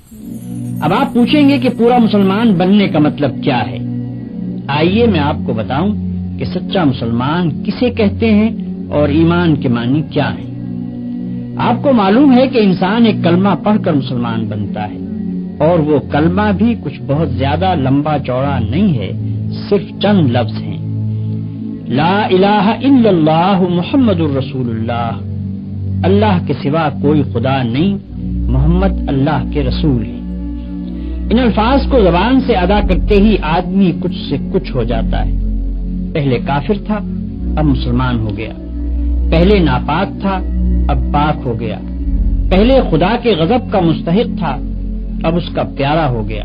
اب آپ پوچھیں گے کہ پورا مسلمان بننے کا مطلب کیا ہے؟ آئیے میں آپ کو بتاؤں کہ سچا مسلمان کسے کہتے ہیں اور ایمان کے معنی کیا ہیں۔ آپ کو معلوم ہے کہ انسان ایک کلمہ پڑھ کر مسلمان بنتا ہے، اور وہ کلمہ بھی کچھ بہت زیادہ لمبا چوڑا نہیں ہے، صرف چند لفظ ہیں۔ لا الہ الا اللہ محمد الرسول اللہ، اللہ کے سوا کوئی خدا نہیں، محمد اللہ کے رسول ہیں۔ ان الفاظ کو زبان سے ادا کرتے ہی آدمی کچھ سے کچھ ہو جاتا ہے۔ پہلے کافر تھا، اب مسلمان ہو گیا۔ پہلے ناپاک تھا، اب پاک ہو گیا۔ پہلے خدا کے غضب کا مستحق تھا، اب اس کا پیارا ہو گیا۔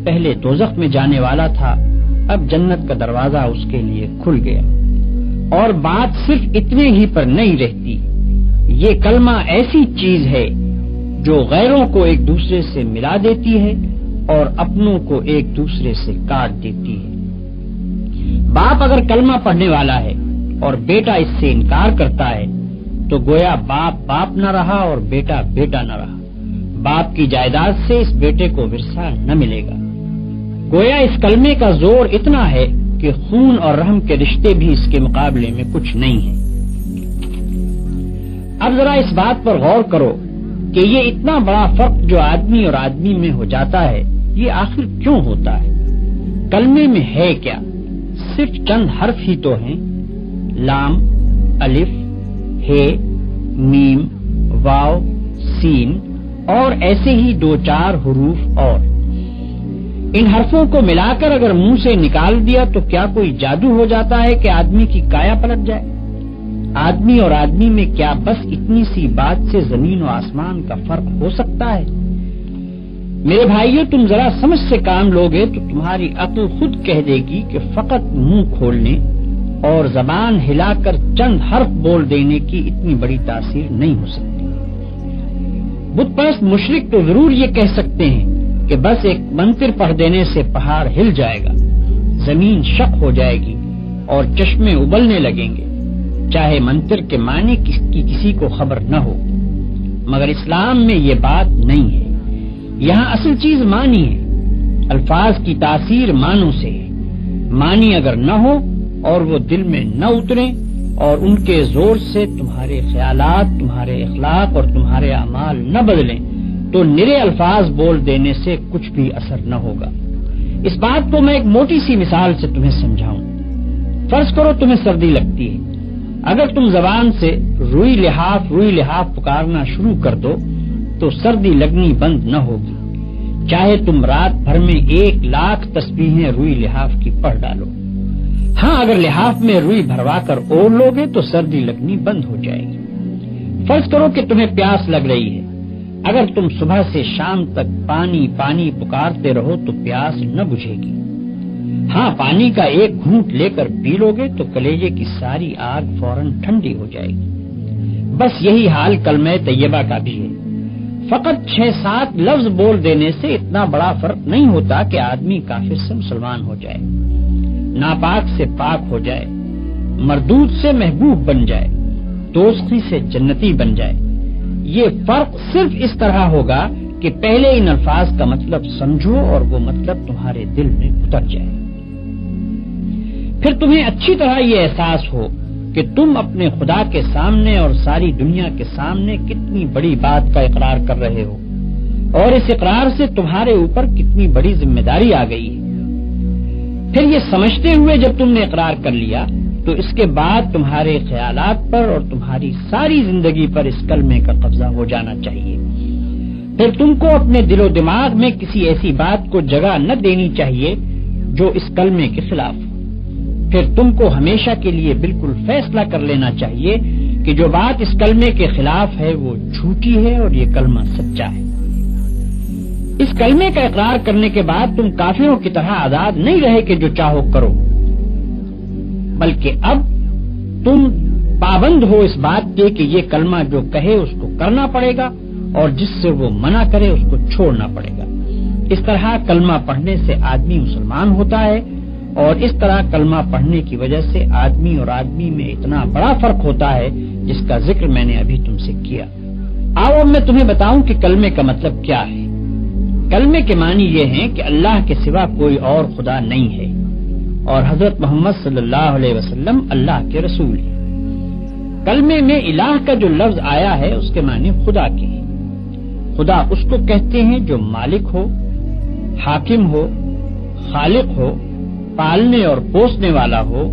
پہلے دوزخ میں جانے والا تھا، اب جنت کا دروازہ اس کے لیے کھل گیا۔ اور بات صرف اتنے ہی پر نہیں رہتی، یہ کلمہ ایسی چیز ہے جو غیروں کو ایک دوسرے سے ملا دیتی ہے اور اپنوں کو ایک دوسرے سے کاٹ دیتی ہے۔ باپ اگر کلمہ پڑھنے والا ہے اور بیٹا اس سے انکار کرتا ہے تو گویا باپ باپ نہ رہا اور بیٹا بیٹا نہ رہا۔ باپ کی جائیداد سے اس بیٹے کو ورثہ نہ ملے گا۔ گویا اس کلمے کا زور اتنا ہے کہ خون اور رحم کے رشتے بھی اس کے مقابلے میں کچھ نہیں ہیں۔ اب ذرا اس بات پر غور کرو کہ یہ اتنا بڑا فرق جو آدمی اور آدمی میں ہو جاتا ہے، یہ آخر کیوں ہوتا ہے؟ کلمے میں ہے کیا؟ صرف چند حرف ہی تو ہیں، لام، الف، ہے، میم، واو، سین اور ایسے ہی دو چار حروف اور۔ ان حرفوں کو ملا کر اگر منہ سے نکال دیا تو کیا کوئی جادو ہو جاتا ہے کہ آدمی کی کایا پلٹ جائے؟ آدمی اور آدمی میں کیا بس اتنی سی بات سے زمین و آسمان کا فرق ہو سکتا ہے؟ میرے بھائیو، تم ذرا سمجھ سے کام لوگے تو تمہاری عقل خود کہہ دے گی کہ فقط منہ کھولنے اور زبان ہلا کر چند حرف بول دینے کی اتنی بڑی تاثیر نہیں ہو سکتی۔ بت پرست مشرک تو ضرور یہ کہہ سکتے ہیں کہ بس ایک منتر پڑھ دینے سے پہاڑ ہل جائے گا، زمین شق ہو جائے گی اور چشمے ابلنے لگیں گے، چاہے منتر کے معنی کی کسی کو خبر نہ ہو۔ مگر اسلام میں یہ بات نہیں ہے۔ یہاں اصل چیز معنی ہے۔ الفاظ کی تاثیر معنوں سے ہے۔ معنی اگر نہ ہو اور وہ دل میں نہ اتریں اور ان کے زور سے تمہارے خیالات، تمہارے اخلاق اور تمہارے اعمال نہ بدلیں تو نرے الفاظ بول دینے سے کچھ بھی اثر نہ ہوگا۔ اس بات کو میں ایک موٹی سی مثال سے تمہیں سمجھاؤں۔ فرض کرو تمہیں سردی لگتی ہے، اگر تم زبان سے روئی لحاف پکارنا شروع کر دو تو سردی لگنی بند نہ ہوگی، چاہے تم رات بھر میں 1,00,000 تسبیحیں روئی لحاف کی پڑھ ڈالو۔ ہاں، اگر لحاف میں روئی بھروا کر اوڑھ لوگے تو سردی لگنی بند ہو جائے گی۔ فرض کرو کہ تمہیں پیاس لگ رہی ہے، اگر تم صبح سے شام تک پانی پانی پکارتے رہو تو پیاس نہ بجھے گی۔ ہاں، پانی کا ایک گھونٹ لے کر پی لوگے تو کلیجے کی ساری آگ فوراً ٹھنڈی ہو جائے گی۔ بس یہی حال کلمہ طیبہ کا بھی ہے۔ فقط 6-7 لفظ بول دینے سے اتنا بڑا فرق نہیں ہوتا کہ آدمی کافر سے مسلمان ہو جائے، ناپاک سے پاک ہو جائے، مردود سے محبوب بن جائے، دوزخی سے جنتی بن جائے۔ یہ فرق صرف اس طرح ہوگا کہ پہلے ان الفاظ کا مطلب سمجھو اور وہ مطلب تمہارے دل میں اتر جائے۔ پھر تمہیں اچھی طرح یہ احساس ہو کہ تم اپنے خدا کے سامنے اور ساری دنیا کے سامنے کتنی بڑی بات کا اقرار کر رہے ہو، اور اس اقرار سے تمہارے اوپر کتنی بڑی ذمہ داری آ گئی ہے۔ پھر یہ سمجھتے ہوئے جب تم نے اقرار کر لیا تو اس کے بعد تمہارے خیالات پر اور تمہاری ساری زندگی پر اس کلمے کا قبضہ ہو جانا چاہیے۔ پھر تم کو اپنے دل و دماغ میں کسی ایسی بات کو جگہ نہ دینی چاہیے جو اس کلمے کے خلاف ہو۔ پھر تم کو ہمیشہ کے لیے بالکل فیصلہ کر لینا چاہیے کہ جو بات اس کلمے کے خلاف ہے وہ جھوٹی ہے اور یہ کلمہ سچا ہے۔ اس کلمے کا اقرار کرنے کے بعد تم کافروں کی طرح آزاد نہیں رہے کہ جو چاہو کرو، بلکہ اب تم پابند ہو اس بات کے کہ یہ کلمہ جو کہے اس کو کرنا پڑے گا اور جس سے وہ منع کرے اس کو چھوڑنا پڑے گا۔ اس طرح کلمہ پڑھنے سے آدمی مسلمان ہوتا ہے، اور اس طرح کلمہ پڑھنے کی وجہ سے آدمی اور آدمی میں اتنا بڑا فرق ہوتا ہے جس کا ذکر میں نے ابھی تم سے کیا۔ آؤ اب میں تمہیں بتاؤں کہ کلمے کا مطلب کیا ہے۔ کلمے کے معنی یہ ہیں کہ اللہ کے سوا کوئی اور خدا نہیں ہے اور حضرت محمد صلی اللہ علیہ وسلم اللہ کے رسول ہیں۔ کلمے میں الہ کا جو لفظ آیا ہے اس کے معنی خدا کے ہیں۔ خدا اس کو کہتے ہیں جو مالک ہو، حاکم ہو، خالق ہو، پالنے اور پوسنے والا ہو،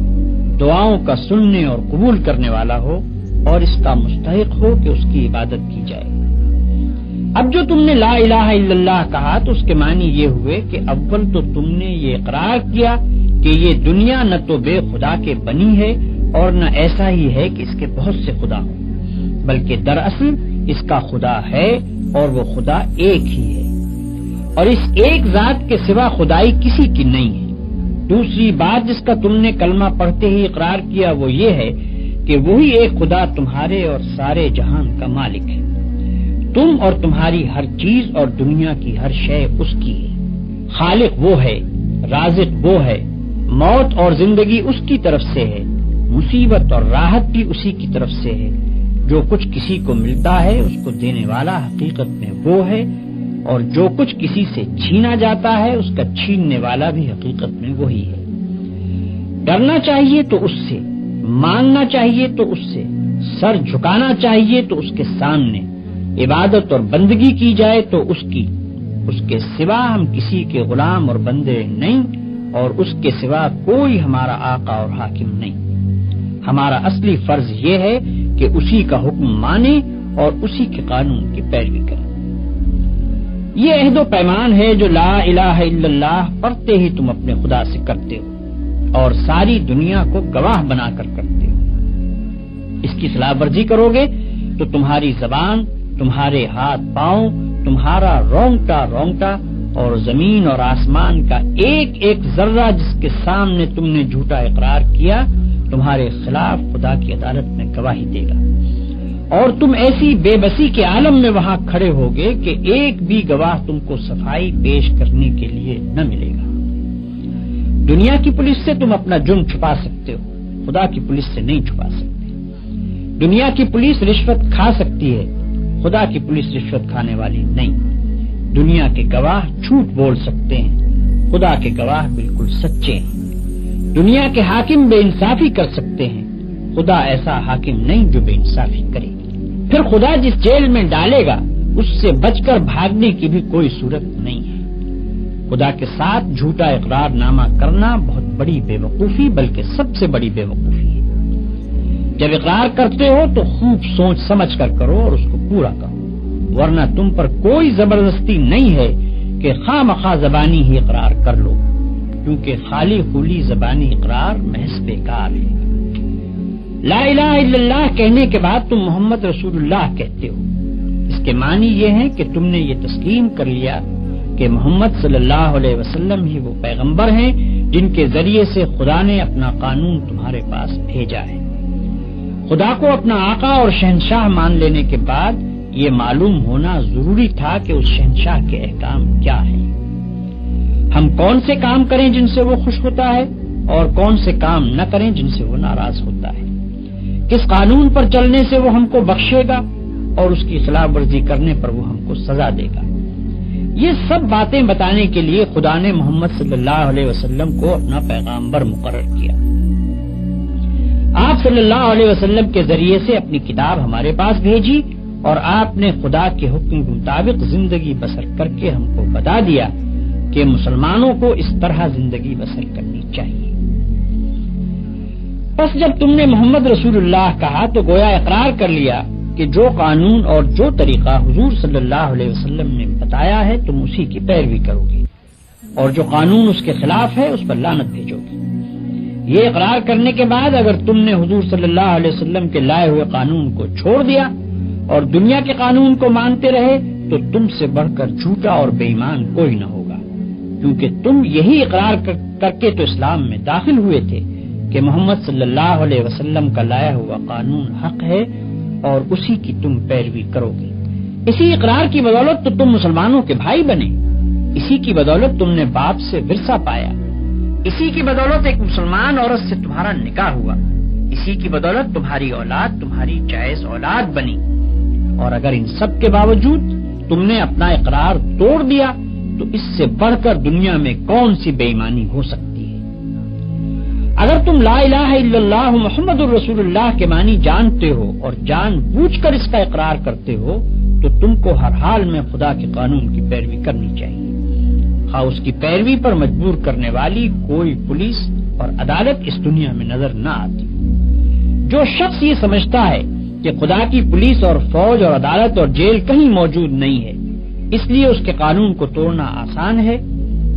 دعاؤں کا سننے اور قبول کرنے والا ہو اور اس کا مستحق ہو کہ اس کی عبادت کی جائے۔ اب جو تم نے لا الہ الا اللہ کہا تو اس کے معنی یہ ہوئے کہ اول تو تم نے یہ اقرار کیا کہ یہ دنیا نہ تو بے خدا کے بنی ہے اور نہ ایسا ہی ہے کہ اس کے بہت سے خدا ہوں، بلکہ دراصل اس کا خدا ہے اور وہ خدا ایک ہی ہے اور اس ایک ذات کے سوا خدائی کسی کی نہیں ہے۔ دوسری بات جس کا تم نے کلمہ پڑھتے ہی اقرار کیا وہ یہ ہے کہ وہی ایک خدا تمہارے اور سارے جہان کا مالک ہے۔ تم اور تمہاری ہر چیز اور دنیا کی ہر شے اس کی ہے۔ خالق وہ ہے، رازق وہ ہے، موت اور زندگی اس کی طرف سے ہے، مصیبت اور راحت بھی اسی کی طرف سے ہے۔ جو کچھ کسی کو ملتا ہے اس کو دینے والا حقیقت میں وہ ہے اور جو کچھ کسی سے چھینا جاتا ہے اس کا چھیننے والا بھی حقیقت میں وہی ہے۔ ڈرنا چاہیے تو اس سے، مانگنا چاہیے تو اس سے، سر جھکانا چاہیے تو اس کے سامنے، عبادت اور بندگی کی جائے تو اس کی، اس کے سوا ہم کسی کے غلام اور بندے نہیں اور اس کے سوا کوئی ہمارا آقا اور حاکم نہیں۔ ہمارا اصلی فرض یہ ہے کہ اسی کا حکم مانیں اور اسی کے قانون کی پیروی کریں۔ یہ عہد و پیمان ہے جو لا الہ الا اللہ پڑھتے ہی تم اپنے خدا سے کرتے ہو اور ساری دنیا کو گواہ بنا کر کرتے ہو۔ اس کی خلاف ورزی کرو گے تو تمہاری زبان، تمہارے ہاتھ پاؤں، تمہارا رونگٹا رونگٹا اور زمین اور آسمان کا ایک ایک ذرہ جس کے سامنے تم نے جھوٹا اقرار کیا تمہارے خلاف خدا کی عدالت میں گواہی دے گا، اور تم ایسی بے بسی کے عالم میں وہاں کھڑے ہوگے کہ ایک بھی گواہ تم کو صفائی پیش کرنے کے لیے نہ ملے گا۔ دنیا کی پولیس سے تم اپنا جرم چھپا سکتے ہو، خدا کی پولیس سے نہیں چھپا سکتے۔ دنیا کی پولیس رشوت کھا سکتی ہے، خدا کی پولیس رشوت کھانے والی نہیں۔ دنیا کے گواہ جھوٹ بول سکتے ہیں، خدا کے گواہ بالکل سچے ہیں۔ دنیا کے حاکم بے انصافی کر سکتے ہیں، خدا ایسا حاکم نہیں جو بے انصافی کرے۔ پھر خدا جس جیل میں ڈالے گا اس سے بچ کر بھاگنے کی بھی کوئی صورت نہیں ہے۔ خدا کے ساتھ جھوٹا اقرار نامہ کرنا بہت بڑی بے وقوفی بلکہ سب سے بڑی بے وقوفی ہے۔ جب اقرار کرتے ہو تو خوب سوچ سمجھ کر کرو اور اس کو پورا کرو، ورنہ تم پر کوئی زبردستی نہیں ہے کہ خواہ مخواہ زبانی ہی اقرار کر لو، کیونکہ خالی خولی زبانی اقرار محض بیکار ہے۔ لا الہ الا اللہ کہنے کے بعد تم محمد رسول اللہ کہتے ہو، اس کے معنی یہ ہے کہ تم نے یہ تسلیم کر لیا کہ محمد صلی اللہ علیہ وسلم ہی وہ پیغمبر ہیں جن کے ذریعے سے خدا نے اپنا قانون تمہارے پاس بھیجا ہے۔ خدا کو اپنا آقا اور شہنشاہ مان لینے کے بعد یہ معلوم ہونا ضروری تھا کہ اس شہنشاہ کے احکام کیا ہیں۔ ہم کون سے کام کریں جن سے وہ خوش ہوتا ہے اور کون سے کام نہ کریں جن سے وہ ناراض ہوتا ہے، کس قانون پر چلنے سے وہ ہم کو بخشے گا اور اس کی خلاف ورزی کرنے پر وہ ہم کو سزا دے گا۔ یہ سب باتیں بتانے کے لیے خدا نے محمد صلی اللہ علیہ وسلم کو اپنا پیغامبر مقرر کیا۔ آپ صلی اللہ علیہ وسلم کے ذریعے سے اپنی کتاب ہمارے پاس بھیجی اور آپ نے خدا کے حکم کے مطابق زندگی بسر کر کے ہم کو بتا دیا کہ مسلمانوں کو اس طرح زندگی بسر کرنی چاہیے۔ پس جب تم نے محمد رسول اللہ کہا تو گویا اقرار کر لیا کہ جو قانون اور جو طریقہ حضور صلی اللہ علیہ وسلم نے بتایا ہے تم اسی کی پیروی کرو گے، اور جو قانون اس کے خلاف ہے اس پر لعنت بھیجو گے۔ یہ اقرار کرنے کے بعد اگر تم نے حضور صلی اللہ علیہ وسلم کے لائے ہوئے قانون کو چھوڑ دیا اور دنیا کے قانون کو مانتے رہے تو تم سے بڑھ کر جھوٹا اور بے ایمان کوئی نہ ہوگا، کیونکہ تم یہی اقرار کر کے تو اسلام میں داخل ہوئے تھے کہ محمد صلی اللہ علیہ وسلم کا لایا ہوا قانون حق ہے اور اسی کی تم پیروی کرو گے۔ اسی اقرار کی بدولت تو تم مسلمانوں کے بھائی بنے، اسی کی بدولت تم نے باپ سے ورثہ پایا، اسی کی بدولت ایک مسلمان عورت سے تمہارا نکاح ہوا، اسی کی بدولت تمہاری اولاد تمہاری جائز اولاد بنی۔ اور اگر ان سب کے باوجود تم نے اپنا اقرار توڑ دیا تو اس سے بڑھ کر دنیا میں کون سی بے ایمانی ہو سکتی ہے؟ اگر تم لا الہ الا اللہ محمد الرسول اللہ کے معنی جانتے ہو اور جان بوجھ کر اس کا اقرار کرتے ہو تو تم کو ہر حال میں خدا کے قانون کی پیروی کرنی چاہیے، خواہ اس کی پیروی پر مجبور کرنے والی کوئی پولیس اور عدالت اس دنیا میں نظر نہ آتی۔ جو شخص یہ سمجھتا ہے کہ خدا کی پولیس اور فوج اور عدالت اور جیل کہیں موجود نہیں ہے، اس لیے اس کے قانون کو توڑنا آسان ہے،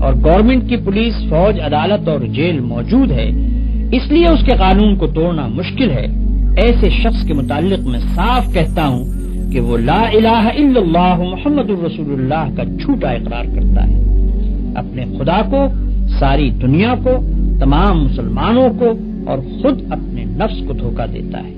اور گورنمنٹ کی پولیس، فوج، عدالت اور جیل موجود ہے، اس لیے اس کے قانون کو توڑنا مشکل ہے، ایسے شخص کے متعلق میں صاف کہتا ہوں کہ وہ لا الہ الا اللہ محمد الرسول اللہ کا جھوٹا اقرار کرتا ہے، اپنے خدا کو، ساری دنیا کو، تمام مسلمانوں کو اور خود اپنے نفس کو دھوکہ دیتا ہے۔